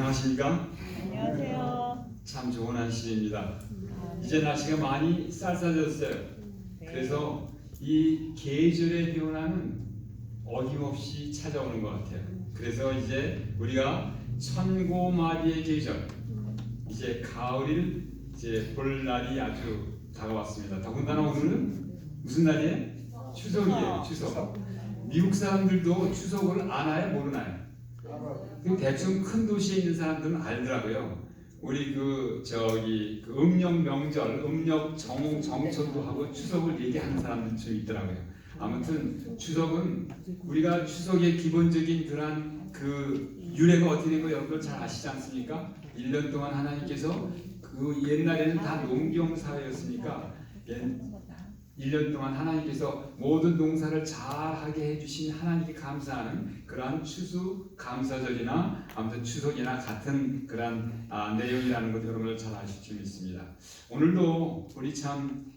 안녕하십니까? 안녕하세요. 참 좋은 날씨입니다. 이제 날씨가 많이 쌀쌀해졌어요. 그래서 이 계절의 변화는 어김없이 찾아오는 것 같아요. 그래서 이제 우리가 천고마비의 계절, 이제 가을을 이제 볼 날이 아주 다가왔습니다. 더군다나 오늘은 무슨 날이에요? 추석이에요. 추석. 미국 사람들도 추석을 아나요? 모르나요? 대충 큰 도시에 있는 사람들은 알더라고요. 우리 그 음력 명절, 음력 정천도 하고 추석을 얘기하는 사람들 좀 있더라고요. 아무튼 추석은 우리가 추석의 기본적인 그러한 그 유래가 어떻게 된 거 여러분들 잘 아시지 않습니까? 1년 동안 하나님께서 그 옛날에는 다 농경 사회였으니까 1년 동안 하나님께서 모든 농사를 잘하게 해주신 하나님께 감사하는 그러한 추수 감사절이나 아무튼 추석이나 같은 그러한 내용이라는 것 여러분들 잘 아실 수 있습니다. 오늘도 우리 참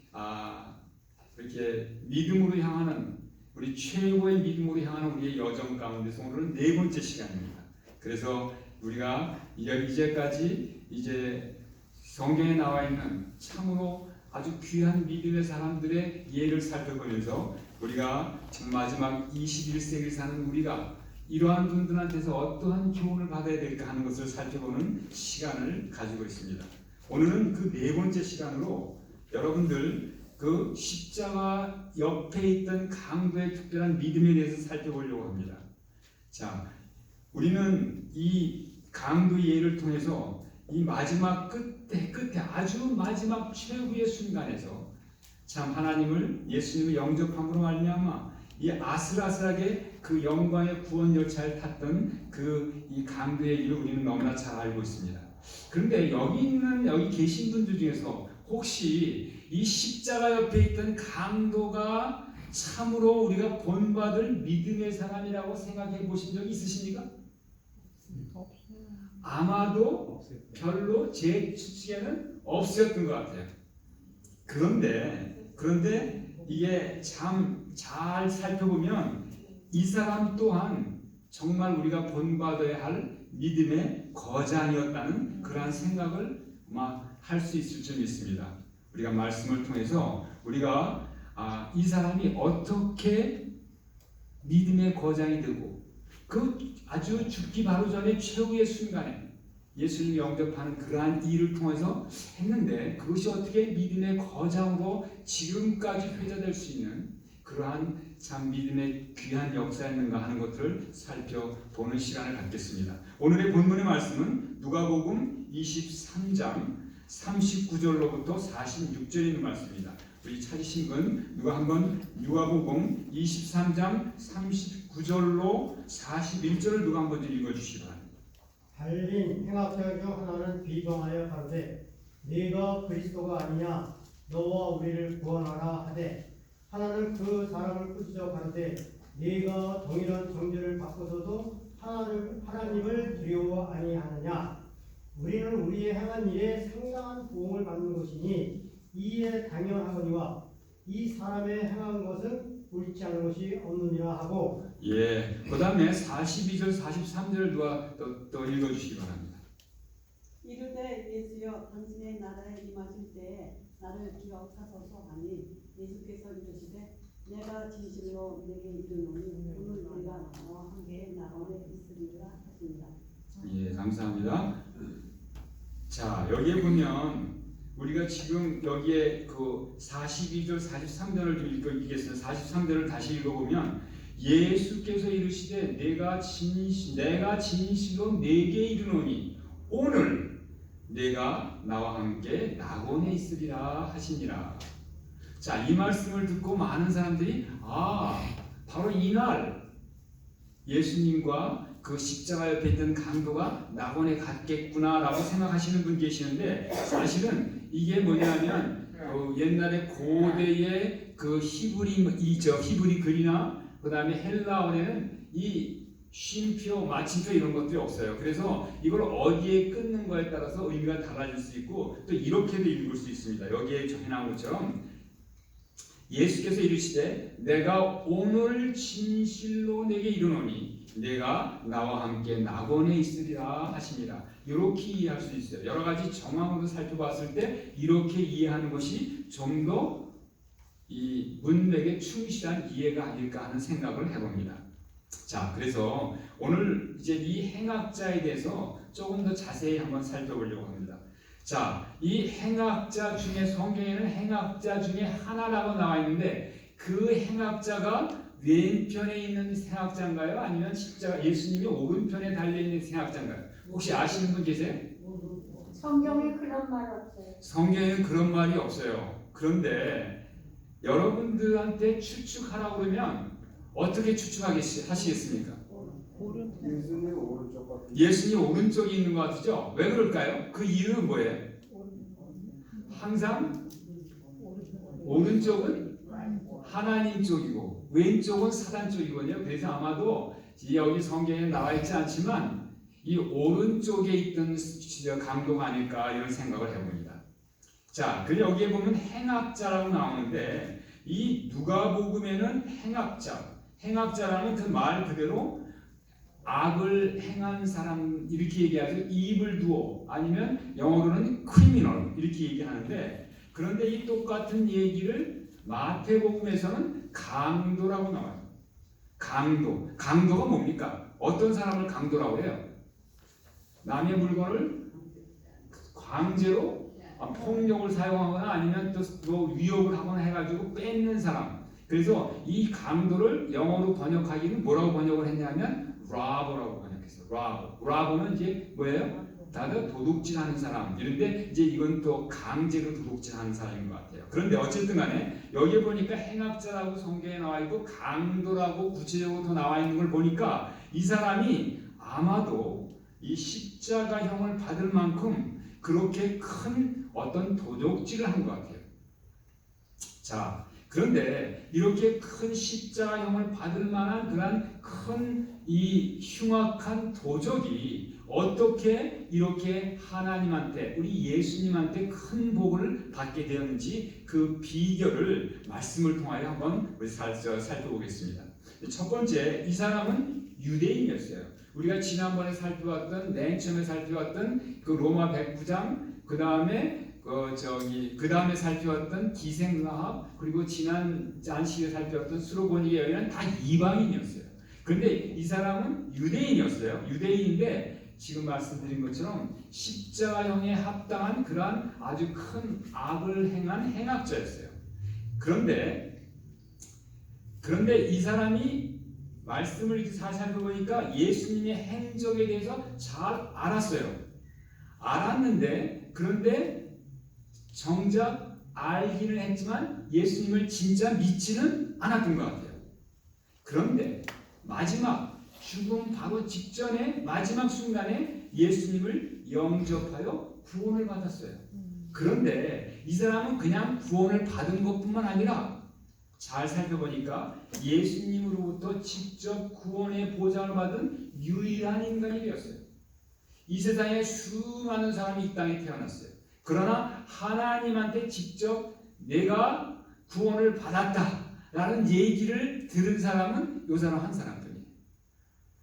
이렇게 믿음으로 향하는 우리 최고의 믿음으로 향하는 우리의 여정 가운데서 오늘은 네 번째 시간입니다. 그래서 우리가 이제까지 이제 성경에 나와 있는 참으로 아주 귀한 믿음의 사람들의 예를 살펴보면서 우리가 지금 마지막 21세기를 사는 우리가 이러한 분들한테서 어떠한 교훈을 받아야 될까 하는 것을 살펴보는 시간을 가지고 있습니다. 오늘은 그 네 번째 시간으로 여러분들 그 십자가 옆에 있던 강도의 특별한 믿음에 대해서 살펴보려고 합니다. 자, 우리는 이 강도 예를 통해서 이 마지막 끝에 아주 마지막 최후의 순간에서 참 하나님을 예수님을 영접함으로 말미암아 이 아슬아슬하게 그 영광의 구원 열차를 탔던 그 이 강도의 일을 우리는 너무나 잘 알고 있습니다. 그런데 여기 계신 분들 중에서 혹시 이 십자가 옆에 있던 강도가 참으로 우리가 본받을 믿음의 사람이라고 생각해 보신 적 있으십니까? 아마도 별로 제 추측에는 없었던 것 같아요. 그런데 이게 참 잘 살펴보면 이 사람 또한 정말 우리가 본받아야 할 믿음의 거장이었다는 그러한 생각을 할 수 있을 점 있습니다. 우리가 말씀을 통해서 우리가 이 사람이 어떻게 믿음의 거장이 되고 그 아주 죽기 바로 전에 최후의 순간에 예수님을 영접하는 그러한 일을 통해서 했는데 그것이 어떻게 믿음의 거장으로 지금까지 회자될 수 있는 그러한 참 믿음의 귀한 역사였는가 하는 것들을 살펴보는 시간을 갖겠습니다. 오늘의 본문의 말씀은 누가복음 23장 39절로부터 46절에 있는 말씀입니다. 우리 찾으신 분 누가 한번 누가복음 23장 39절로 41절을 누가 한번 읽어주시기 바랍니다. 달린 행악자 중 하나는 비방하여 가로되 네가 그리스도가 아니냐 너와 우리를 구원하라 하되 하나는 그 사람을 꾸짖어 가로되 네가 동일한 정죄를 받고서도 하나님을 두려워 아니하느냐 우리는 우리의 행한 일에 상당한 보응을 받는 것이니 이에 당연하거니와 이 사람의 행한 것은 옳지 않은 것이 없느니라 하고 그 다음에 42절 43절을 누가 또 읽어주시기 바랍니다. 이르되 예수여 당신의 나라에 임하실 때에 나를 기억하소서 하니 예수께서 이르시되 내가 진실로 내게 이르노니 오늘 내가 너와 함께 나원에 있으리라 하십니다. 감사합니다. 자, 여기에 보면 우리가 지금 여기에 그 42절 43절을 좀 읽겠습니다. 43절을 다시 읽어보면 예수께서 이르시되 내가 진실로 내게 이르노니 오늘 내가 나와 함께 낙원에 있으리라 하시니라. 자, 이 말씀을 듣고 많은 사람들이 바로 이날 예수님과 그 십자가 옆에 있던 강도가 낙원에 갔겠구나라고 생각하시는 분 계시는데 사실은 이게 뭐냐면 옛날에 고대의 그 히브리 글이나 그 다음에 헬라어에는 이 쉼표, 마침표 이런 것들이 없어요. 그래서 이걸 어디에 끊는 거에 따라서 의미가 달라질 수 있고 또 이렇게도 읽을 수 있습니다. 여기에 해놓은 것처럼 예수께서 이르시되 내가 오늘 진실로 내게 이르노니 내가 나와 함께 낙원에 있으리라 하시니라. 이렇게 이해할 수 있어요. 여러 가지 정황으로 살펴봤을 때 이렇게 이해하는 것이 좀 더 이 문맥에 충실한 이해가 아닐까 하는 생각을 해봅니다. 자, 그래서 오늘 이제 이 행악자에 대해서 조금 더 자세히 한번 살펴보려고 합니다. 자, 이 행악자 중에 성경에는 행악자 중에 하나라고 나와 있는데 그 행악자가 왼편에 있는 행악자인가요? 아니면 십자가 예수님이 오른편에 달려있는 행악자인가요? 혹시 아시는 분 계세요? 성경에 그런 말 없어요. 성경에는 그런 말이 없어요. 그런데 여러분들한테 추측하라고 그러면 어떻게 추측하시겠습니까? 예수님 오른쪽 같은. 예수님 오른쪽에 있는 것 같죠? 왜 그럴까요? 그 이유는 뭐예요? 항상 오른쪽은 하나님 쪽이고 왼쪽은 사단 쪽이거든요. 그래서 아마도 여기 성경에 나와 있지 않지만 이 오른쪽에 있던 강도가 아닐까 이런 생각을 해봅니다. 자, 그 여기에 보면 행악자라고 나오는데 이 누가복음에는 행악자라는 그 말 그대로 악을 행한 사람 이렇게 얘기하죠. evil doer 아니면 영어로는 criminal 이렇게 얘기하는데 그런데 이 똑같은 얘기를 마태복음에서는 강도라고 나와요. 강도가 뭡니까? 어떤 사람을 강도라고 해요? 남의 물건을 강제로 폭력을 사용하거나 아니면 또 위협을 하거나 해가지고 뺏는 사람. 그래서 이 강도를 영어로 번역하기는 뭐라고 번역을 했냐면 robber라고 번역했어요. robber는 이제 뭐예요? 다들 도둑질하는 사람. 이런데 이제 이건 또 강제로 도둑질하는 사람인 것 같아요. 그런데 어쨌든 간에 여기에 보니까 행악자라고 성경에 나와 있고 강도라고 구체적으로 더 나와 있는 걸 보니까 이 사람이 아마도 이 십자가형을 받을 만큼 그렇게 큰 어떤 도둑질을 한 것 같아요. 자, 그런데 이렇게 큰 십자가형을 받을 만한 그런 큰 이 흉악한 도적이 어떻게 이렇게 하나님한테 우리 예수님한테 큰 복을 받게 되었는지 그 비결을 말씀을 통하여 한번 우리 살펴보겠습니다. 첫 번째, 이 사람은 유대인이었어요. 우리가 지난번에 살펴봤던 맨 처음에 살펴봤던 그 로마 109장 그 다음에 살펴봤던 기생라합 그리고 지난 안식에 살펴봤던 수로보니게 여인은 다 이방인이었어요. 그런데 이 사람은 유대인이었어요. 유대인인데 지금 말씀드린 것처럼 십자가형에 합당한 그러한 아주 큰 악을 행한 행악자였어요. 그런데 이 사람이 말씀을 이렇게 살펴보니까 예수님의 행적에 대해서 잘 알았어요. 알았는데 그런데 정작 알기는 했지만 예수님을 진짜 믿지는 않았던 것 같아요. 그런데 마지막 죽음 바로 직전에 마지막 순간에 예수님을 영접하여 구원을 받았어요. 그런데 이 사람은 그냥 구원을 받은 것뿐만 아니라 잘 살펴보니까 예수님으로부터 직접 구원의 보장을 받은 유일한 인간이 되었어요. 이 세상에 수많은 사람이 이 땅에 태어났어요. 그러나 하나님한테 직접 내가 구원을 받았다라는 얘기를 들은 사람은 이 사람 한 사람뿐이에요.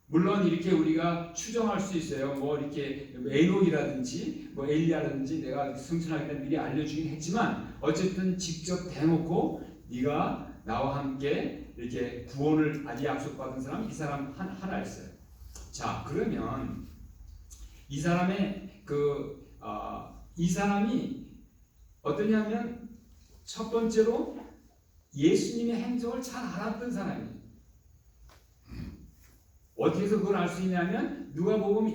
물론 이렇게 우리가 추정할 수 있어요. 뭐 이렇게 에녹이라든지 뭐 엘리야라든지 내가 승천하기 때문에 미리 알려주긴 했지만 어쨌든 직접 대놓고 네가 나와 함께 이렇게 구원을 아직 약속받은 사람 이 사람 하나였어요. 자, 그러면 이 사람의 이 사람이 어떠냐면 첫 번째로 예수님의 행적을 잘 알았던 사람이에요. 어떻게 해서 그걸 알 수 있냐면 누가복음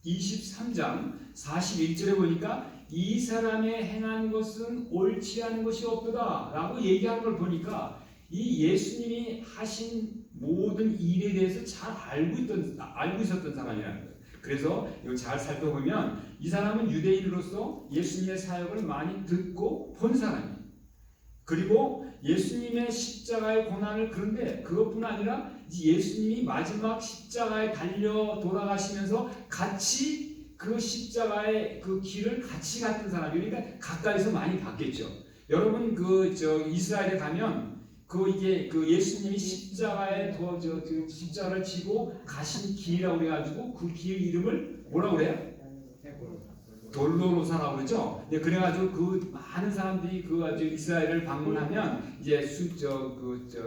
23장 41절에 보니까 이 사람의 행한 것은 옳지 않은 것이 없도다 라고 얘기하는 걸 보니까 이 예수님이 하신 모든 일에 대해서 잘 알고 있었던 사람이라는 거예요. 그래서 이거 잘 살펴보면 이 사람은 유대인으로서 예수님의 사역을 많이 듣고 본 사람이에요. 그리고 예수님의 십자가의 고난을 그런데 그것뿐 아니라 예수님이 마지막 십자가에 달려 돌아가시면서 같이 그 십자가의 그 길을 같이 갔던 사람이 그러니까 가까이서 많이 봤겠죠. 여러분 이스라엘에 가면 이게 예수님이 십자가에 십자가를 지고 가신 길이라고 그래가지고 그 길 이름을 뭐라고 그래요? 돌로로사라고 그러죠. 네, 그래가지고 그 많은 사람들이 아주 이스라엘을 방문하면 이제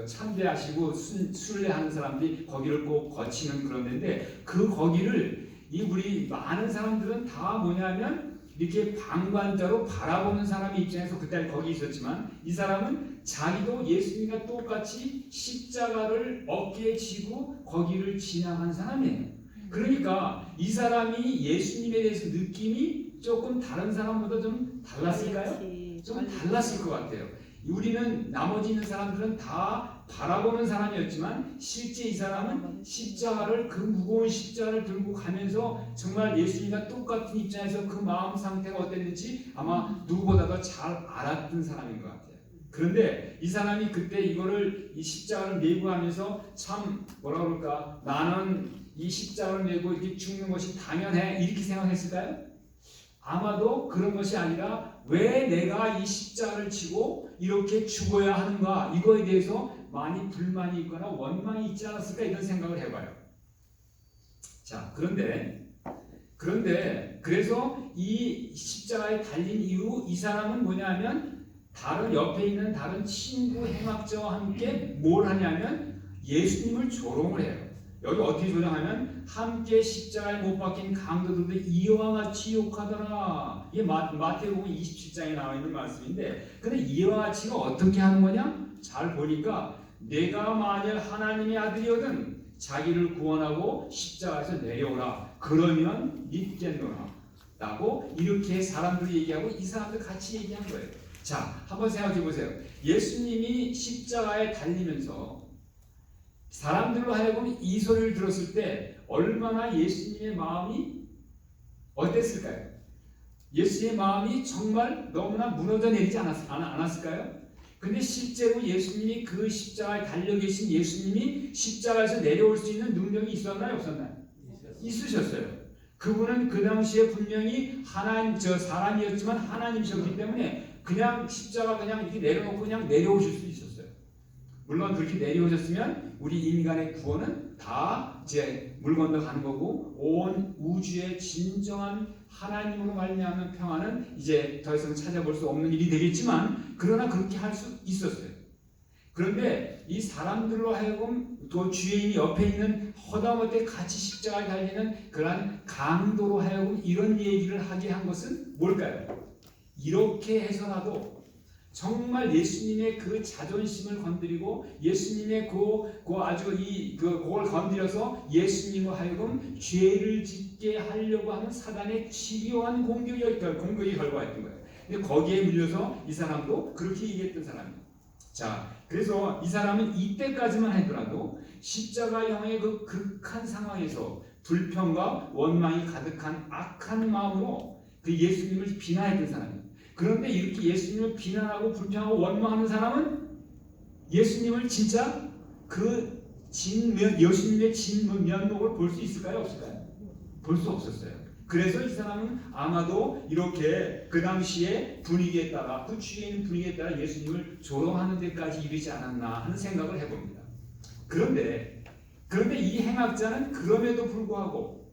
참배하시고 순례하는 사람들이 거기를 꼭 거치는 그런 데인데 그 거기를 우리 많은 사람들은 다 뭐냐면 이렇게 방관자로 바라보는 사람의 입장에서 그때 거기 있었지만 이 사람은 자기도 예수님과 똑같이 십자가를 어깨에 지고 거기를 지나간 사람이에요. 그러니까 이 사람이 예수님에 대해서 느낌이 조금 다른 사람보다 좀 달랐을까요? 좀 달랐을 것 같아요. 우리는 나머지 있는 사람들은 다 바라보는 사람이었지만 실제 이 사람은 십자가를 그 무거운 십자가를 들고 가면서 정말 예수님과 똑같은 입장에서 그 마음 상태가 어땠는지 아마 누구보다도 잘 알았던 사람인 것 같아요. 그런데 이 사람이 그때 이 십자가를 메고 하면서 참 뭐라 그럴까 나는 이 십자가를 메고 이렇게 죽는 것이 당연해 이렇게 생각했을까요? 아마도 그런 것이 아니라 왜 내가 이 십자가를 지고 이렇게 죽어야 하는가 이거에 대해서 많이 불만이 있거나 원망이 있지 않았을까 이런 생각을 해봐요. 자, 그런데 그래서 이 십자가에 달린 이후 이 사람은 뭐냐면 다른 옆에 있는 다른 친구 행악자와 함께 뭘 하냐면 예수님을 조롱을 해요. 여기 어떻게 조롱하면 함께 십자가에 못 박힌 강도들도 이와 같이 욕하더라. 이게 마태복음 27장에 나와 있는 말씀인데 근데 이와 같이가 어떻게 하는 거냐? 잘 보니까 내가 만일 하나님의 아들이거든 자기를 구원하고 십자가에서 내려오라. 그러면 믿겠노라. 라고 이렇게 사람들이 얘기하고 이 사람들 같이 얘기한 거예요. 자, 한번 생각해 보세요. 예수님이 십자가에 달리면서 사람들로 하여금 이 소리를 들었을 때 얼마나 예수님의 마음이 어땠을까요? 예수님의 마음이 정말 너무나 무너져 내리지 않았을까요? 근데 실제로 예수님이 그 십자가에 달려 계신 예수님이 십자가에서 내려올 수 있는 능력이 있었나요? 없었나요? 있으셨어요. 그분은 그 당시에 분명히 사람이었지만 하나님이셨기 때문에 그냥 십자가 그냥 이렇게 내려놓고 그냥 내려오실 수 있었어요. 물론 그렇게 내려오셨으면 우리 인간의 구원은 다 이제 물 건너 가는 거고 온 우주의 진정한 하나님으로 말미암은 평화는 이제 더 이상 찾아볼 수 없는 일이 되겠지만 그러나 그렇게 할 수 있었어요. 그런데 이 사람들로 하여금 또 주인이 옆에 있는 허다못해 같이 십자가에 달리는 그러한 강도로 하여금 이런 얘기를 하게 한 것은 뭘까요? 이렇게 해서라도 정말 예수님의 그 자존심을 건드리고 예수님의 그걸 건드려서 예수님으로 하여금 죄를 짓게 하려고 하는 사단의 집요한 공격이 결과였던 거예요. 근데 거기에 밀려서 이 사람도 그렇게 얘기했던 사람이에요. 자, 그래서 이 사람은 이때까지만 하더라도 십자가형의 그 극한 상황에서 불평과 원망이 가득한 악한 마음으로 그 예수님을 비난했던 사람이에요. 그런데 이렇게 예수님을 비난하고 불평하고 원망하는 사람은 예수님을 진짜 예수님의 진면목을 볼 수 있을까요? 없을까요? 볼 수 없었어요. 그래서 이 사람은 아마도 이렇게 그 당시의 분위기에 따라 그 주위에 있는 분위기에 따라 예수님을 조롱하는 데까지 이르지 않았나 하는 생각을 해봅니다. 그런데 이 행악자는 그럼에도 불구하고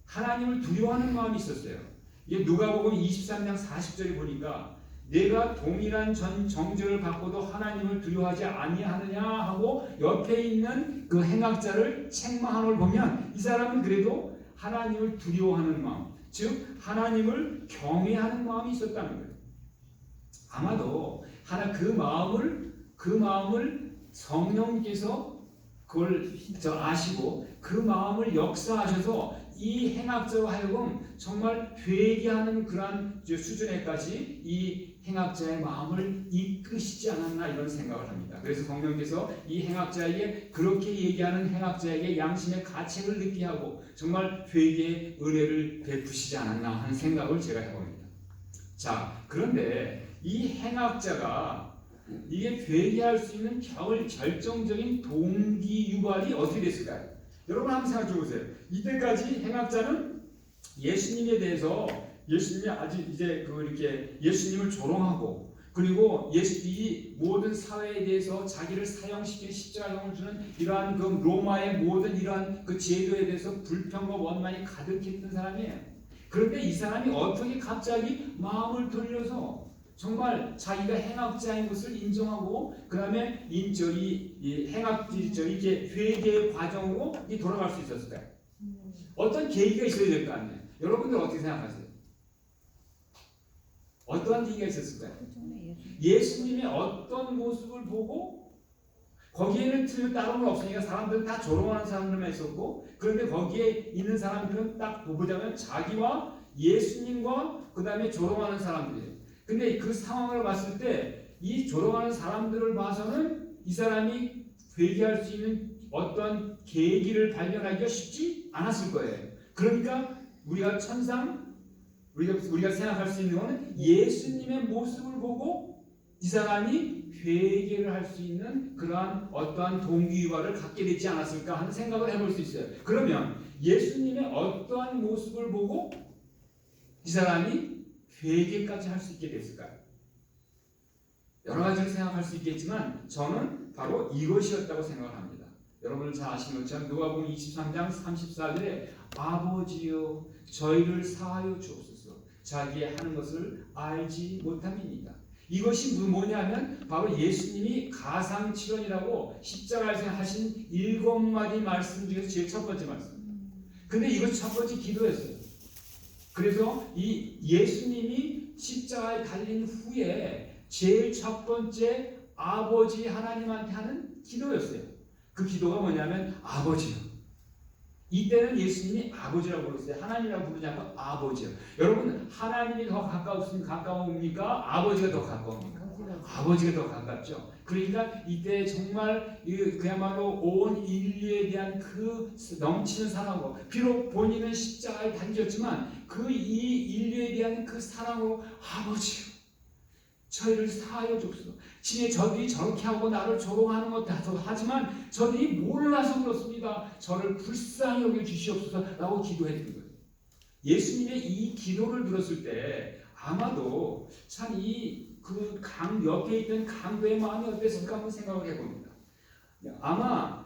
하나님을 두려워하는 마음이 있었어요. 누가복음 23장 40절에 보니까 내가 동일한 정죄를 받고도 하나님을 두려워하지 아니하느냐 하고 옆에 있는 그 행악자를 책망하는 걸 보면 이 사람은 그래도 하나님을 두려워하는 마음, 즉 하나님을 경외하는 마음이 있었다는 거예요. 아마도 그 마음을 성령께서 그걸 아시고 그 마음을 역사하셔서 이 행악자로 하여금 정말 회개하는 그러한 수준에까지 이 행악자의 마음을 이끄시지 않았나 이런 생각을 합니다. 그래서 성령께서 이 행악자에게 그렇게 얘기하는 행악자에게 양심의 가책을 느끼게 하고 정말 회개의 은혜를 베푸시지 않았나 하는 생각을 제가 해봅니다. 자, 그런데 이 행악자가 이게 회개할 수 있는 결정적인 동기 유발이 어떻게 됐을까요? 여러분 한번 생각해 보세요. 이때까지 행악자는 예수님에 대해서 예수님이 아주 이제 이렇게 예수님을 조롱하고 그리고 이 모든 사회에 대해서 자기를 사형시키는 십자가형을 주는 이러한 그 로마의 모든 이러한 그 제도에 대해서 불평과 원망이 가득했던 사람이에요. 그런데 이 사람이 어떻게 갑자기 마음을 돌려서 정말 자기가 행악자인 것을 인정하고 그 다음에 이 이게 회개의 과정으로 돌아갈 수 있었을까요? 어떤 계기가 있어야 될 거 아니에요. 여러분들 어떻게 생각하세요? 어떠한 계기가 있었을까요? 예수님의 어떤 모습을 보고 거기에는 틀린 다른 건 없으니까 사람들은 다 조롱하는 사람들만 있었고 그런데 거기에 있는 사람들은 딱 보자면 자기와 예수님과 그 다음에 조롱하는 사람들이에요. 근데 그 상황을 봤을 때 이 조롱하는 사람들을 봐서는 이 사람이 회개할 수 있는 어떤 계기를 발견하기가 쉽지 않았을 거예요. 그러니까 우리가 생각할 수 있는 것은 예수님의 모습을 보고 이 사람이 회개를 할 수 있는 그러한 어떠한 동기유발을 갖게 되지 않았을까 하는 생각을 해볼 수 있어요. 그러면 예수님의 어떠한 모습을 보고 이 사람이 회개까지 할 수 있게 됐을까요? 여러 가지를 생각할 수 있겠지만 저는 바로 이것이었다고 생각을 합니다. 여러분은 잘 아시는 것처럼 누가복음 23장 34절에 아버지여 저희를 사하여 주옵소서 자기의 하는 것을 알지 못함이니이다. 이것이 뭐냐면 바로 예수님이 가상칠언이라고 십자가에서 하신 7마디 말씀 중에서 제일 첫 번째 말씀. 근데 이것이 첫 번째 기도였어요. 그래서 이 예수님이 십자가에 달린 후에 제일 첫 번째 아버지 하나님한테 하는 기도였어요. 그 기도가 뭐냐면 아버지요. 이때는 예수님이 아버지라고 불렀어요. 하나님이라고 부르지 않고 아버지요. 여러분 하나님이 더 가까웁니까? 아버지가 더 가까웁니까? 아버지가 더 가깝죠. 그러니까 이때 정말 그야말로 온 인류에 대한 그 넘치는 사랑으로 비록 본인은 십자가에 달렸지만 그 이 인류에 대한 그 사랑으로 아버지요. 저희를 사하여 줍소서. 친히 저들이 저렇게 하고 나를 조롱하는 것도 하지만 저들이 몰라서 그렇습니다. 저를 불쌍히 여겨 주시옵소서라고 기도했던 거예요. 예수님의 이 기도를 들었을 때 아마도 참 그 옆에 있던 강도의 마음이 어땠을까 한번 생각을 해봅니다. 아마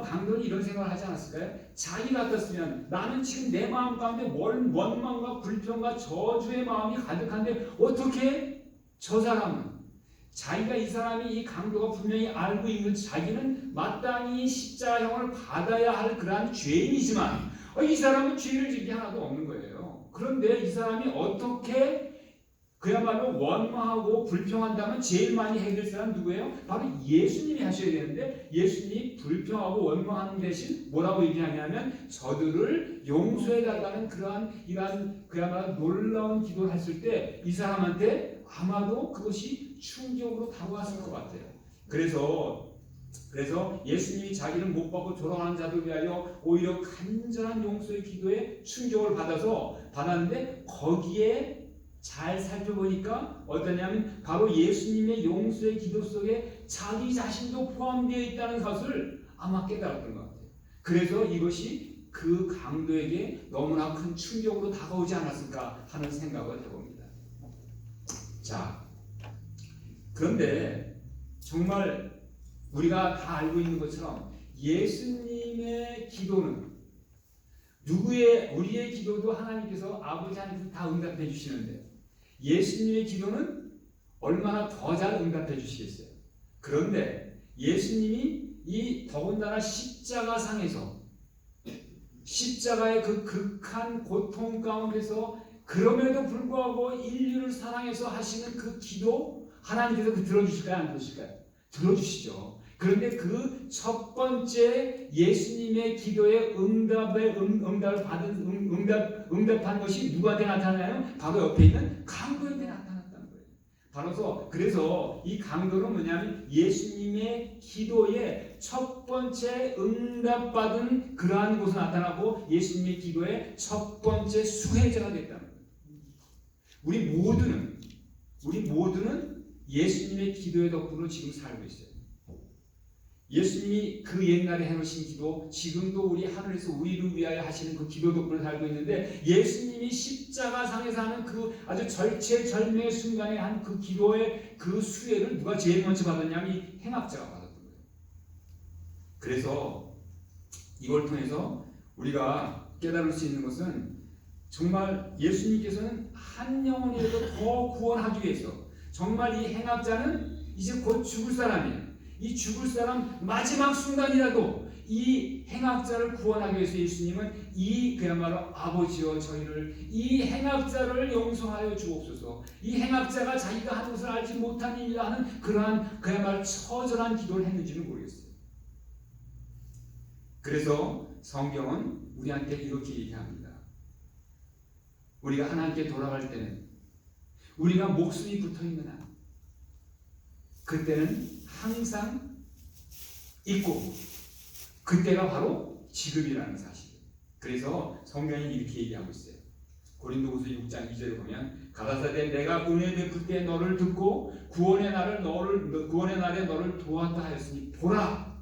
강도는 이런 생각을 하지 않았을까요? 자기 같았으면 나는 지금 내 마음 가운데 원망과 불평과 저주의 마음이 가득한데 어떻게 저 사람은 자기가 이 사람이 이 강도가 분명히 알고 있는 자기는 마땅히 십자가형을 받아야 할 그러한 죄인이지만 이 사람은 죄를 지은 게 하나도 없는 거예요. 그런데 이 사람이 어떻게 그야말로 원망하고 불평한다면 제일 많이 해야 될 사람 누구예요? 바로 예수님이 하셔야 되는데 예수님이 불평하고 원망하는 대신 뭐라고 얘기하냐면 저들을 용서해달라는 이러한 그야말로 놀라운 기도를 했을 때 이 사람한테 아마도 그것이 충격으로 다가왔을 것 같아요. 그래서 예수님이 자기를 못 받고 조롱하는 자들 위하여 오히려 간절한 용서의 기도에 충격을 받았는데 거기에 잘 살펴보니까 어떠냐면 바로 예수님의 용서의 기도 속에 자기 자신도 포함되어 있다는 것을 아마 깨달았던 것 같아요. 그래서 이것이 그 강도에게 너무나 큰 충격으로 다가오지 않았을까 하는 생각을 해봅니다. 자, 그런데 정말 우리가 다 알고 있는 것처럼 예수님의 기도는 우리의 기도도 하나님께서 아버지 하나님께서 다 응답해 주시는데 예수님의 기도는 얼마나 더 잘 응답해 주시겠어요. 그런데 예수님이 더군다나 십자가상에서 십자가의 그 극한 고통 가운데서 그럼에도 불구하고 인류를 사랑해서 하시는 그 기도 하나님께서 들어주실까요? 안 들어주실까요? 들어주시죠. 그런데 그 첫 번째 예수님의 기도에 응답한 것이 누구한테 나타나요? 바로 옆에 있는 강도에게 나타났다는 거예요. 그래서 이 강도는 뭐냐면 예수님의 기도에 첫 번째 응답받은 그러한 곳에 나타나고 예수님의 기도의 첫 번째 수혜자가 됐다는 거예요. 우리 모두는 예수님의 기도의 덕분으로 지금 살고 있어요. 예수님이 그 옛날에 해놓으신 기도, 지금도 우리 하늘에서 우리를 위하여 하시는 그 기도 덕분에 살고 있는데, 예수님이 십자가상에서 하는 그 아주 절체절명의 순간에 한 그 기도의 그 수혜를 누가 제일 먼저 받았냐면 이 행악자가 받았던 거예요. 그래서 이걸 통해서 우리가 깨달을 수 있는 것은, 정말 예수님께서는 한 영혼이라도 더 구원하기 위해서, 정말 이 행악자는 이제 곧 죽을 사람이에요. 이 죽을 사람 마지막 순간이라도 이 행악자를 구원하기 위해서 예수님은 이 그야말로 아버지여 저희를, 이 행악자를 용서하여 주옵소서, 이 행악자가 자기가 하는 것을 알지 못하니라 하는 그러한 그야말로 처절한 기도를 했는지는 모르겠어요. 그래서 성경은 우리한테 이렇게 얘기합니다. 우리가 하나님께 돌아갈 때는, 우리가 목숨이 붙어있는 한, 그때는 항상 있고, 그때가 바로 지금이라는 사실. 그래서 성경이 이렇게 얘기하고 있어요. 고린도후서 6장 2절에 보면, 가라사대 내가 은혜 베풀 때 너를 듣고 구원의 날에 너를 도왔다 하였으니 보라,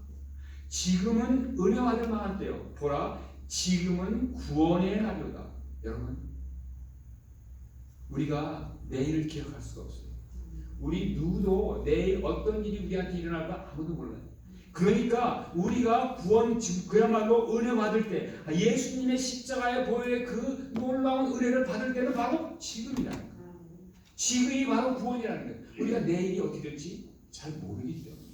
지금은 은혜 받을 만한 때요, 보라 지금은 구원의 날이로다. 여러분, 우리가 내일을 기억할 수가 없어요. 우리 누구도 내일 어떤 일이 우리한테 일어날까 아무도 몰라요. 그러니까 우리가 구원, 그야말로 은혜 받을 때, 예수님의 십자가의 보혈의 그 놀라운 은혜를 받을 때는 바로 지금이라는 거예요. 지금이 바로 구원이라는 거예요. 우리가 내일이 어떻게 될지 잘 모르기 때문에.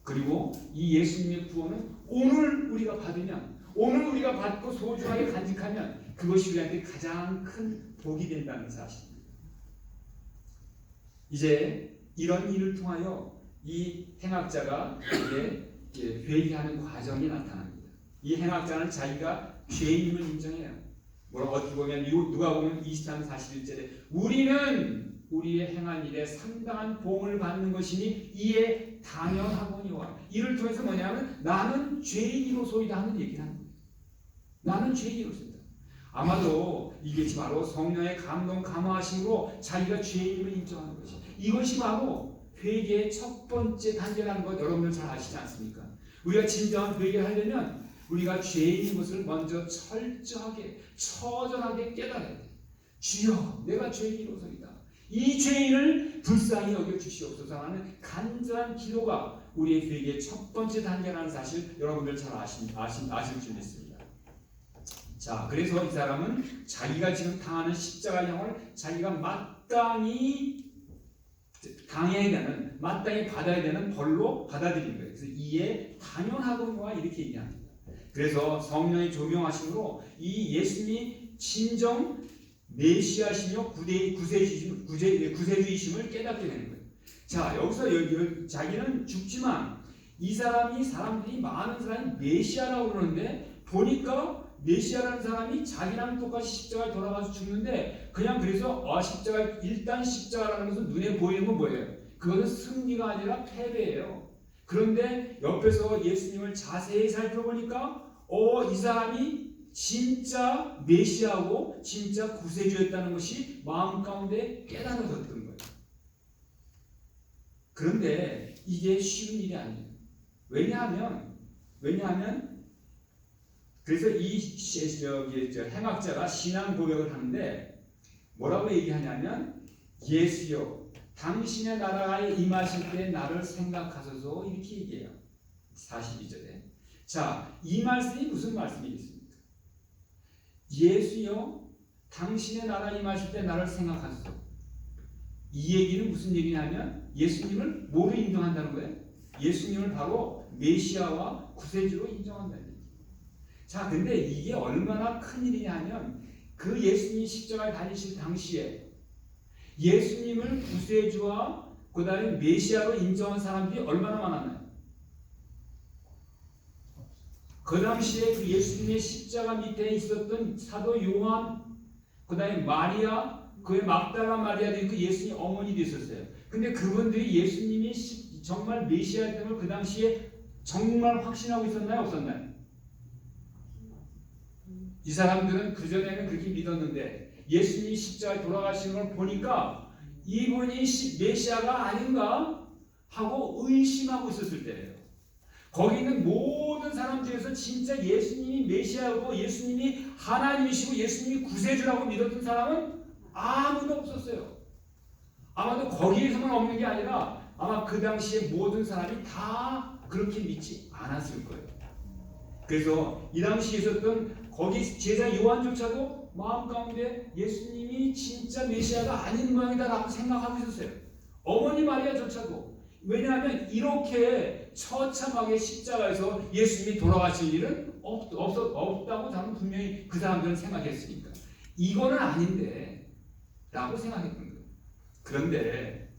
그리고 이 예수님의 구원은 오늘 우리가 받으면, 오늘 우리가 받고 소중하게 간직하면 그것이 우리한테 가장 큰 복이 된다는 사실입니다. 이제 이런 일을 통하여 이 행악자가 이제 회개하는 과정이 나타납니다. 이 행악자는 자기가 죄인임을 인정해요. 뭐라고 어떻게 보면 누가 보면 23, 41절에 우리는 우리의 행한 일에 상당한 봉을 받는 것이니 이에 당연하거니와, 이를 통해서 뭐냐면 나는 죄인이로소이다 하는 얘기를 합니다. 나는 죄인이로소이다. 아마도 이게 바로 성령의 감동 감화하심으로 자기가 죄인임을 인정하는 것이, 이것이 바로 회개의 첫 번째 단계라는 것 여러분들 잘 아시지 않습니까? 우리가 진정한 회개를 하려면 우리가 죄인인 것을 먼저 철저하게 처절하게 깨달아야 돼. 주여 내가 죄인이로소이다, 이 죄인을 불쌍히 여겨 주시옵소서 하는 간절한 기도가 우리의 회개의 첫 번째 단계라는 사실 여러분들 잘 아실 줄 믿습니다. 자, 그래서 이 사람은 자기가 지금 당하는 십자가형을 자기가 마땅히 당해야 되는, 마땅히 받아야 되는 벌로 받아들인 거예요. 그래서 이에 당연하거니와 이렇게 얘기합니다. 그래서 성령의 조명하심으로 이 예수님이 진정 메시아시며 구세주이심을 깨닫게 되는 거예요. 자, 여기서 자기는 죽지만 이 사람들이 많은 사람이 메시아라고 그러는데, 보니까 메시아라는 사람이 자기랑 똑같이 십자가에 돌아가서 죽는데, 그냥 그래서 일단 십자가라는 것은 눈에 보이는 건 뭐예요? 그것은 승리가 아니라 패배예요. 그런데 옆에서 예수님을 자세히 살펴보니까 이 사람이 진짜 메시아고 진짜 구세주였다는 것이 마음 가운데 깨달아졌던 거예요. 그런데 이게 쉬운 일이 아니에요. 왜냐하면 그래서 이 행악자가 신앙 고백을 하는데 뭐라고 얘기하냐면, 예수여 당신의 나라에 임하실 때 나를 생각하소서, 이렇게 얘기해요. 42절에. 자, 이 말씀이 무슨 말씀이겠습니까? 예수여 당신의 나라에 임하실 때 나를 생각하소서. 이 얘기는 무슨 얘기냐면 예수님을 뭐로 인정한다는 거예요? 예수님을 바로 메시아와 구세주로 인정한다는 얘기예요. 자, 근데 이게 얼마나 큰 일이냐면, 그 예수님이 십자가에 달리실 당시에 예수님을 구세주와 그 다음에 메시아로 인정한 사람들이 얼마나 많았나요? 그 당시에 그 예수님의 십자가 밑에 있었던 사도 요한, 그 다음에 마리아, 그의 막달라 마리아들이 그 예수님 어머니도 있었어요. 근데 그분들이 예수님이 정말 메시아됨을 그 당시에 정말 확신하고 있었나요? 없었나요? 이 사람들은 그전에는 그렇게 믿었는데 예수님이 십자가에 돌아가시는 걸 보니까 이분이 메시아가 아닌가 하고 의심하고 있었을 때예요. 거기 있는 모든 사람 중에서 진짜 예수님이 메시아고 예수님이 하나님이시고 예수님이 구세주라고 믿었던 사람은 아무도 없었어요. 아마도 거기에서만 없는 게 아니라 아마 그 당시에 모든 사람이 다 그렇게 믿지 않았을 거예요. 그래서 이 당시에 있었던 거기 제자 요한조차도 마음 가운데 예수님이 진짜 메시아가 아닌 모양이다라고 생각하고 있었어요. 어머니 마리아조차도. 왜냐하면 이렇게 처참하게 십자가에서 예수님이 돌아가실 일은 없다고 저는 분명히 그 사람들은 생각했으니까 이거는 아닌데 라고 생각했던 거예요. 그런데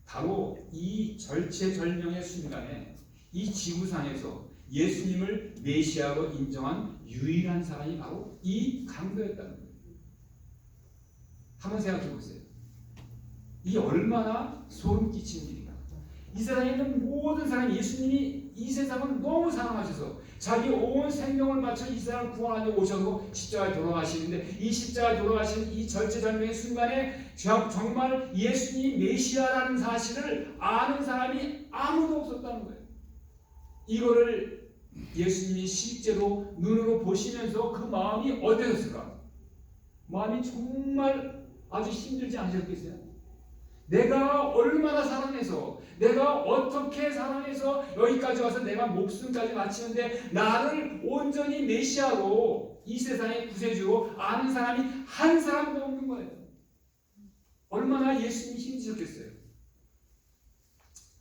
바로 이 절체절명의 순간에 이 지구상에서 예수님을 메시아로 인정한 유일한 사람이 바로 이 강도였다는 거예요. 한번 생각해 보세요. 이 얼마나 소름 끼치는 일인가. 이 세상에 있는 모든 사람이 예수님이 이 세상을 너무 사랑하셔서 자기 온 생명을 바쳐 이 세상을 구원하려 오셔서 십자가에 돌아가시는데 이 십자가에 돌아가신 이 절체절명의 순간에 정말 예수님이 메시아라는 사실을 아는 사람이 아무도 없었다는 거예요. 이거를 예수님이 실제로 눈으로 보시면서 그 마음이 어떠셨을까? 마음이 정말 아주 힘들지 않으셨겠어요? 내가 얼마나 사랑해서 내가 어떻게 사랑해서 여기까지 와서 내가 목숨까지 바치는데 나를 온전히 메시아로 이 세상의 구세주로 아는 사람이 한 사람도 없는 거예요. 얼마나 예수님이 힘드셨겠어요.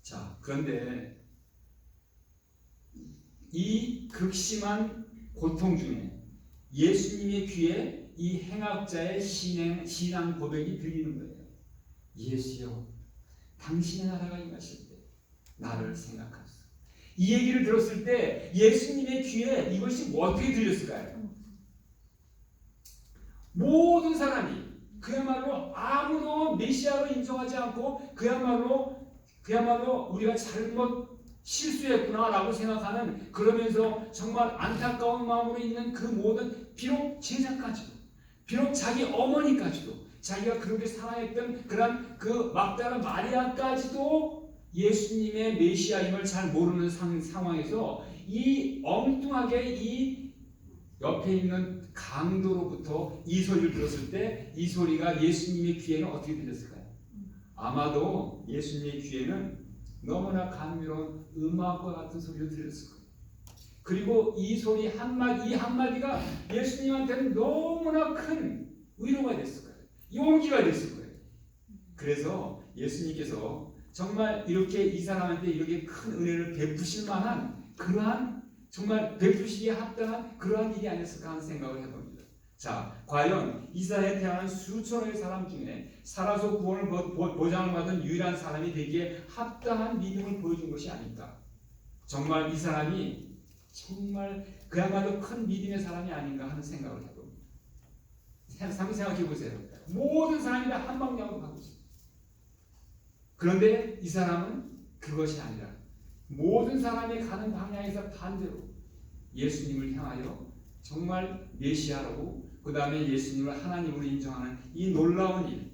자, 그런데 이 극심한 고통 중에 예수님의 귀에 이 행악자의 신앙 고백이 들리는 거예요. 예수여, 당신의 나라가 임하실 때 나를 생각하소서. 이 얘기를 들었을 때 예수님의 귀에 이것이 어떻게 들렸을까요? 모든 사람이 그야말로 아무도 메시아로 인정하지 않고 그야말로 우리가 잘못 실수했구나라고 생각하는, 그러면서 정말 안타까운 마음으로 있는 그 모든, 비록 제자까지도, 비록 자기 어머니까지도, 자기가 그렇게 사랑했던 그런 그 막다른 마리아까지도 예수님의 메시아임을 잘 모르는 상황에서 이 엉뚱하게 이 옆에 있는 강도로부터 이 소리를 들었을 때 이 소리가 예수님의 귀에는 어떻게 들렸을까요? 아마도 예수님의 귀에는 너무나 감미로운 음악과 같은 소리를 들렸을 거예요. 그리고 이 소리 한마디, 이 한마디가 예수님한테는 너무나 큰 위로가 됐을 거예요. 용기가 됐을 거예요. 그래서 예수님께서 정말 이렇게 이 사람한테 이렇게 큰 은혜를 베푸실 만한 그러한, 정말 베푸시기에 합당한 그러한 일이 아니었을까 하는 생각을 해봅니다. 자, 과연 이 세상에 태어난 수천의 사람 중에 살아서 구원을 보장을 받은 유일한 사람이 되기에 합당한 믿음을 보여준 것이 아닐까. 정말 이 사람이 정말 그야말로 큰 믿음의 사람이 아닌가 하는 생각을 해봅니다. 생각해 보세요. 모든 사람이 다 한 방향으로 가고 있어요. 그런데 이 사람은 그것이 아니라 모든 사람이 가는 방향에서 반대로 예수님을 향하여 정말 메시아라고, 그 다음에 예수님을 하나님으로 인정하는 이 놀라운 일,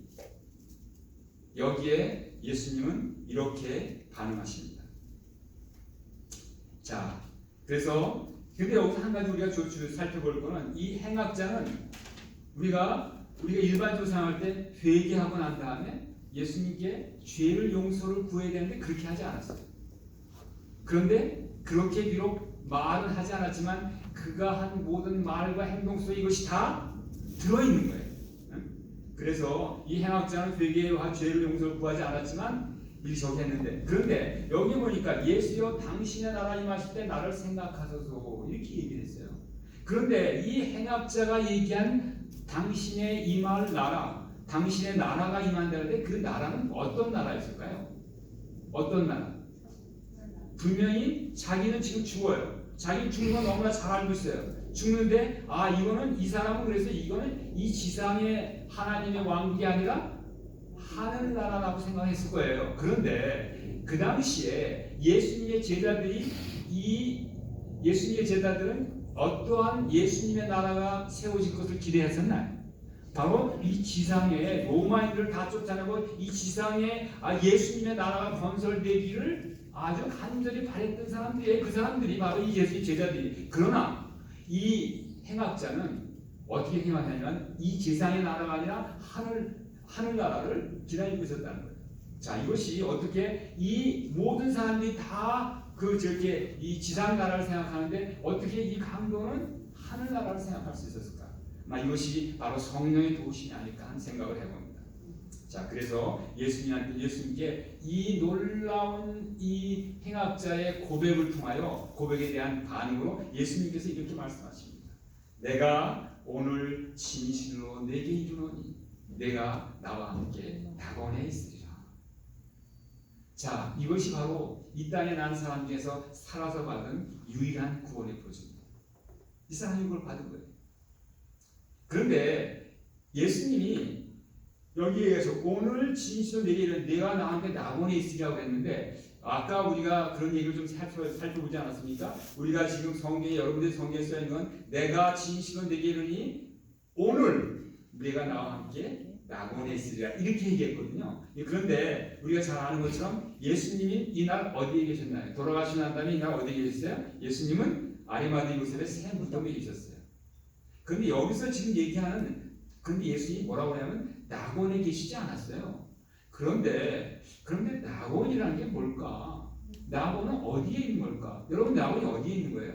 여기에 예수님은 이렇게 반응하십니다. 자, 그래서 근데 여기서 한 가지 우리가 살펴볼 거는, 이 행악자는 우리가 일반적으로 생각할 때 회개하고 난 다음에 예수님께 죄를 용서를 구해야 되는데 그렇게 하지 않았어요. 그런데 그렇게 비록 말은 하지 않았지만 그가 한 모든 말과 행동 속에 이것이 다 들어있는 거예요. 그래서 이 행악자는 회개와 죄를 용서를 구하지 않았지만 이렇게 했는데, 그런데 여기 보니까 예수여 당신의 나라 임하실 때 나를 생각하소서 이렇게 얘기를 했어요. 그런데 이 행악자가 얘기한 당신의 임할 나라, 당신의 나라가 임한다는데 그 나라는 어떤 나라였을까요? 어떤 나라? 분명히 자기는 지금 죽어요. 자기는 죽는 건 너무나 잘 알고 있어요. 죽는데 이거는, 이 사람은 그래서 이거는 이 지상의 하나님의 왕국이 아니라 하늘나라라고 생각했을 거예요. 그런데 그 당시에 예수님의 제자들은 어떠한 예수님의 나라가 세워질 것을 기대했었나요? 바로 이 지상에 로마인들을 다 쫓아내고 이 지상에 예수님의 나라가 건설되기를 아주 간절히 바랬던 사람들이에요. 그 사람들이 바로 이 예수의 제자들이. 그러나 이 행악자는 어떻게 행하냐면 이 지상의 나라가 아니라 하늘 나라를 기다리고 있었다는 거예요. 자, 이것이 어떻게 이 모든 사람들이 다 저렇게 이 지상 나라를 생각하는데 어떻게 이 강도는 하늘 나라를 생각할 수 있었을까? 이것이 바로 성령의 도우심이 아닐까 하는 생각을 해봅니다. 자, 그래서 예수님께 이 놀라운 이 행악자의 고백을 통하여 고백에 대한 반응으로 예수님께서 이렇게 말씀하십니다. 내가 오늘 진실로 내게 이르노니 내가 나와 함께 낙원에 있으리라. 자, 이것이 바로 이 땅에 난 사람 중에서 살아서 받은 유일한 구원의 보증입니다. 이 사람이 이걸 받은 거예요. 그런데 예수님이 여기에서 오늘 진실로 내게 이르노니 내가 나와 함께 낙원에 있으리라고 했는데 아까 우리가 그런 얘기를 좀 살펴보지 않았습니까? 우리가 지금 성경에 여러분들이 성경에 써 있는 건 내가 진실로 내게 이르니 오늘 내가 나와 함께 낙원에 있으리라 이렇게 얘기했거든요. 그런데 우리가 잘 아는 것처럼 예수님이 이날 어디에 계셨나요? 돌아가시고 난 다음에 이날 어디에 계셨어요? 예수님은 아리마대 요셉의 새 무덤에 계셨어요. 그런데 여기서 지금 얘기하는 그런데 예수님이 뭐라고 하냐면 낙원에 계시지 않았어요. 그런데 낙원이라는 게 뭘까? 낙원은 어디에 있는 걸까? 여러분 낙원이 어디에 있는 거예요?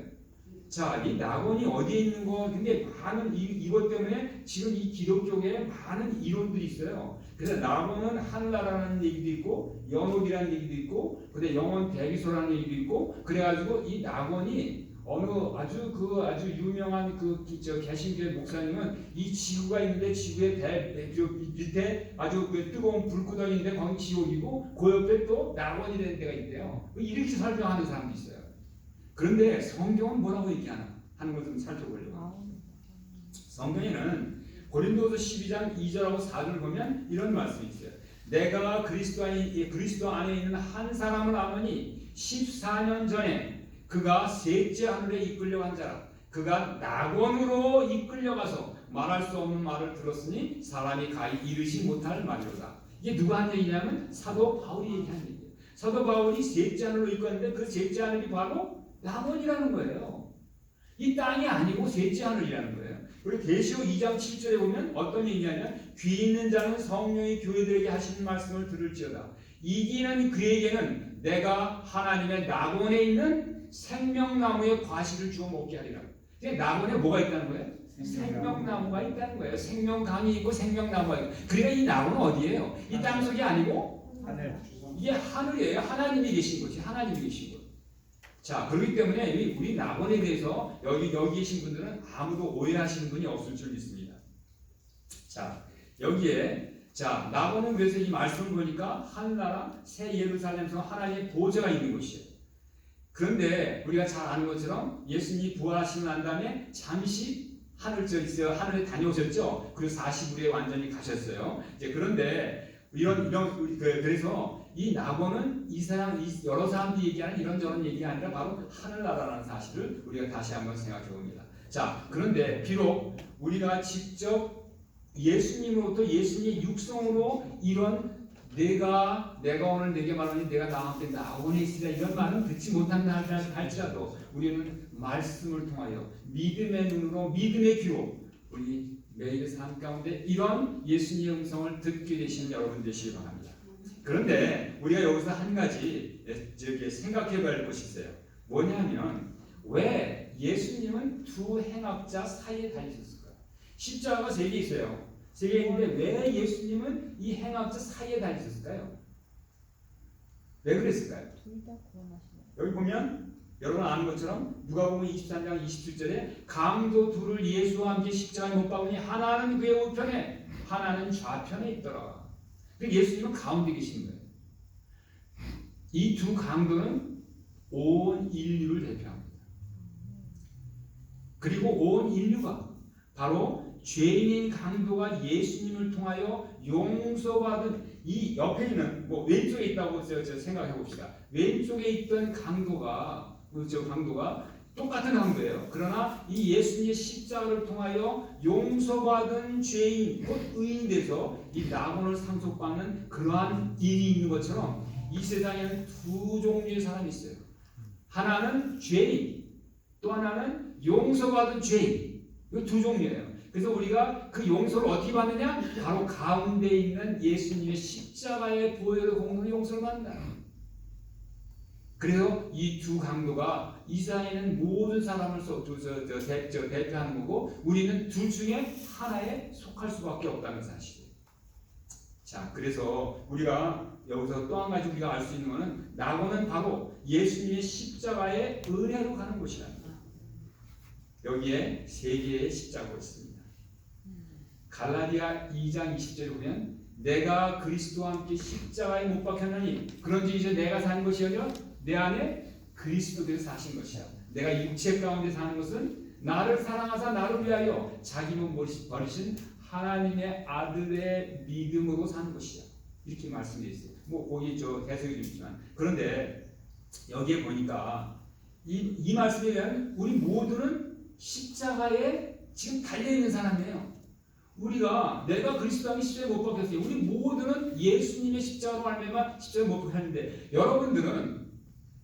자, 이 낙원이 어디에 있는 거? 근데 많은 이것 때문에 지금 이 기독교계에 많은 이론들이 있어요. 그래서 낙원은 하늘나라라는 얘기도 있고 연옥이라는 얘기도 있고 근데 영원 대기소라는 얘기도 있고 그래가지고 이 낙원이 어느 아주 유명한 개신교의 목사님은 이 지구가 있는데 지구의 밑에 아주 뜨거운 불구덩이 있는데 거기 지옥이고 그 옆에 또 낙원이 되는 데가 있대요. 이렇게 설명하는 사람도 있어요. 그런데 성경은 뭐라고 얘기하나 하는 것을 좀 살펴보려고. 성경에는 고린도서 12장 2절하고 4절을 보면 이런 말씀이 있어요. 내가 그리스도 안에 있는 한 사람을 아노니 14년 전에 그가 셋째 하늘에 이끌려간 자라. 그가 낙원으로 이끌려가서 말할 수 없는 말을 들었으니 사람이 가히 이르지 못할 말이로다. 이게 누가 한 얘기냐면 사도 바울이 얘기한 얘기예요. 사도 바울이 셋째 하늘로 이끌었는데 그 셋째 하늘이 바로 낙원이라는 거예요. 이 땅이 아니고 셋째 하늘이라는 거예요. 우리 계시록 2장 7절에 보면 어떤 얘기냐면 귀 있는 자는 성령이 교회들에게 하시는 말씀을 들을지어다. 이기는 그에게는 내가 하나님의 낙원에 있는 생명나무의 과실을 주어 먹게 하리라. 낙원에 뭐가 있다는 거예요? 생명나무가 있다는 거예요. 생명강이 있고 생명나무가 있고. 그러니까 이 낙원은 어디예요? 이 땅속이 아니고 하늘. 이게 하늘이에요. 하나님이 계신 곳이 하나님이 계신 곳. 자, 그렇기 때문에 우리 낙원에 대해서 여기 계신 분들은 아무도 오해하시는 분이 없을 줄 믿습니다. 자, 여기에 낙원은 그래서 이 말씀을 보니까 하늘나라 새 예루살렘에서 하나님의 보좌가 있는 곳이에요. 그런데 우리가 잘 아는 것처럼 예수님이 부활하시고 난 다음에 잠시 하늘에 다녀오셨죠. 그리고 40일에 완전히 가셨어요. 그런데 그래서 이 낙원은 여러 사람들이 얘기하는 이런저런 얘기가 아니라 바로 하늘나라라는 사실을 우리가 다시 한번 생각해 봅니다. 자, 그런데 비록 우리가 직접 예수님으로부터 예수님의 육성으로 이런 내가 오늘 내게 말하니 내가 나와 함께 낙원에 있으리라 이런 말은 듣지 못한다 할지라도 우리는 말씀을 통하여 믿음의 눈으로 믿음의 귀로 우리 매일의 삶 가운데 이런 예수님의 음성을 듣게 되시는 여러분 되시기 바랍니다. 그런데 우리가 여기서 한 가지 생각해 봐야 할 것이 있어요. 뭐냐면 왜 예수님은 두 행악자 사이에 다니셨을까요? 십자가가 3개 있어요. 3개 있는데 왜 예수님은 이 행악자 사이에 다니셨을까요? 왜 그랬을까요? 여기 보면 여러분 아는 것처럼 누가복음 23장 27절에 강도 둘을 예수와 함께 십자가에 못 박으니 하나는 그의 우편에 하나는 좌편에 있더라. 예수님은 가운데 계신 거예요. 이 두 강도는 온 인류를 대표합니다. 그리고 온 인류가 바로 죄인인 강도가 예수님을 통하여 용서받은 이 옆에 있는 왼쪽에 있다고 생각해 봅시다. 왼쪽에 있던 강도가 똑같은 강도예요. 그러나 이 예수님의 십자가를 통하여 용서받은 죄인, 곧 의인이 돼서 이 낙원을 상속받는 그러한 일이 있는 것처럼 이 세상에는 두 종류의 사람이 있어요. 하나는 죄인, 또 하나는 용서받은 죄인. 이 두 종류예요. 그래서 우리가 그 용서를 어떻게 받느냐? 바로 가운데 있는 예수님의 십자가의 보혈의 공로로 용서를 받는다. 그래서 이 두 강도가 이 세상에는 모든 사람을 대표하는 거고 우리는 둘 중에 하나에 속할 수밖에 없다는 사실이에요. 자, 그래서 우리가 여기서 또 한 가지 우리가 알 수 있는 것은 낙원은 바로 예수님의 십자가의 은혜로 가는 곳이랍니다. 여기에 세 개의 십자가가 있습니다. 갈라디아 2장 20절에 보면 내가 그리스도와 함께 십자가에 못 박혔나니 그런지 이제 내가 사는 것이 아니라 내 안에 그리스도께서 사신 것이야. 내가 육체 가운데 사는 것은 나를 사랑하사 나를 위하여 자기 몸 버리신 하나님의 아들의 믿음으로 사는 것이야. 이렇게 말씀되어 있어요. 뭐 거기 해석이 좀 있지만 그런데 여기에 보니까 이 말씀에 대한 우리 모두는 십자가에 지금 달려있는 사람이에요. 우리가 내가 그리스도와 십자가에 못 박혔어요. 우리 모두는 예수님의 십자가로 말미암아 십자가에 못 박혔는데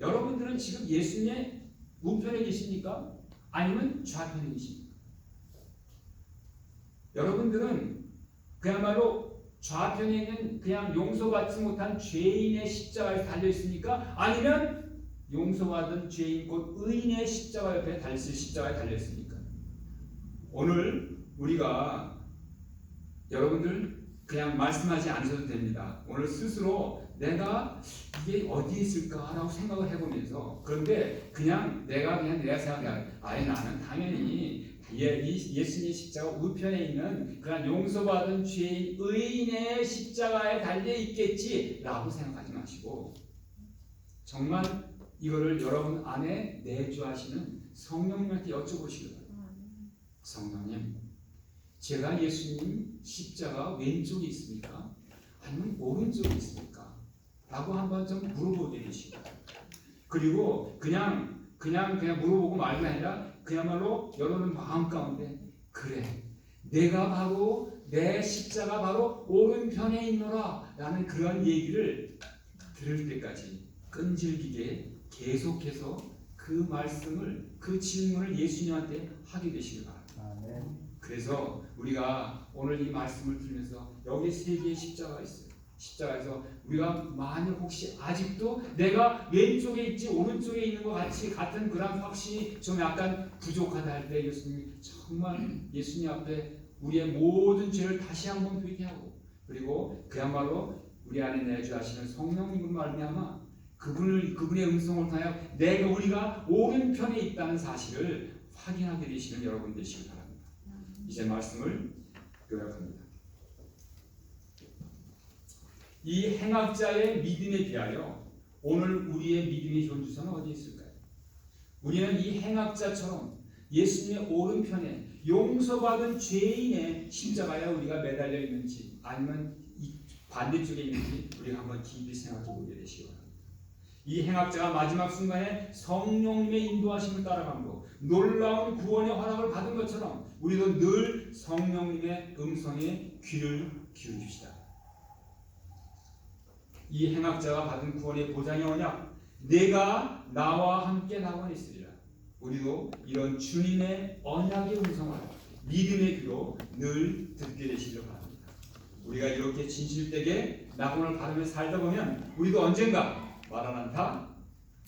여러분들은 지금 예수님의 우편에 계십니까? 아니면 좌편에 계십니까? 여러분들은 그야말로 좌편에 있는 그냥 용서받지 못한 죄인의 십자가에 달려 있습니까? 아니면 용서받은 죄인 곧 의인의 십자가 옆에 십자가에 달려 있습니까? 오늘 우리가 여러분들 그냥 말씀하지 않으셔도 됩니다. 오늘 스스로 내가 이게 어디에 있을까라고 생각을 해보면서 그런데 그냥 내가 생각해 아예 나는 당연히 예수님의 십자가 우편에 있는 그런 용서받은 죄인 의인의 십자가에 달려 있겠지라고 생각하지 마시고 정말 이거를 여러분 안에 내주하시는 성령님한테 여쭤보시기 바랍니다. 성령님, 제가 예수님 십자가 왼쪽에 있습니까? 아니면 오른쪽에 있습니까? 라고 한번 좀 물어보게 되시고 그리고 그냥 물어보고 말이 아니라 그야말로 여러분 마음 가운데 그래 내가 바로 내 십자가 바로 오른편에 있노라 라는 그런 얘기를 들을 때까지 끈질기게 계속해서 그 말씀을 그 질문을 예수님한테 하게 되시기 바랍니다. 그래서 우리가 오늘 이 말씀을 들으면서 여기 세 개의 십자가가 있어요. 십자가에서 우리가 만약 혹시 아직도 내가 왼쪽에 있지 오른쪽에 있는 것 같은 그런 확신이 좀 약간 부족하다 할 때 예수님 정말 예수님 앞에 우리의 모든 죄를 다시 한번 회개하고 그리고 그야말로 우리 안에 내주하시는 성령님을 말미암아 그분의 음성을 통하여 우리가 오른편에 있다는 사실을 확인하게 되시는 여러분 되시길 바랍니다. 이제 말씀을 요약합니다. 이 행악자의 믿음에 비하여 오늘 우리의 믿음의 현주소는 어디에 있을까요? 우리는 이 행악자처럼 예수님의 오른편에 용서받은 죄인의 십자가에 우리가 매달려 있는지 아니면 이 반대쪽에 있는지 우리가 한번 깊이 생각해 보게 되시기 바랍니다. 이 행악자가 마지막 순간에 성령님의 인도하심을 따라감으로 놀라운 구원의 허락을 받은 것처럼 우리도 늘 성령님의 음성에 귀를 기울입시다. 이 행악자가 받은 구원의 보장이 뭐냐? 내가 나와 함께 낙원에 있으리라. 우리도 이런 주님의 언약의 음성을 믿음의 귀로 늘 듣게 되시길 바랍니다. 우리가 이렇게 진실되게 낙원을 바르며 살다 보면 우리도 언젠가 마라나타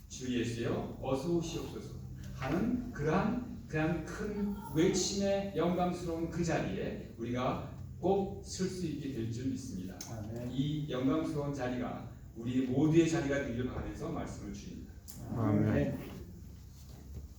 주 예수여 어서 오시옵소서 하는 그러한 큰 외침의 영광스러운 그 자리에 우리가 꼭 쓸 수 있게 될 줄 믿습니다. 이 영광스러운 자리가 우리 모두의 자리가 되길 바라면서 말씀을 드립니다. 아멘.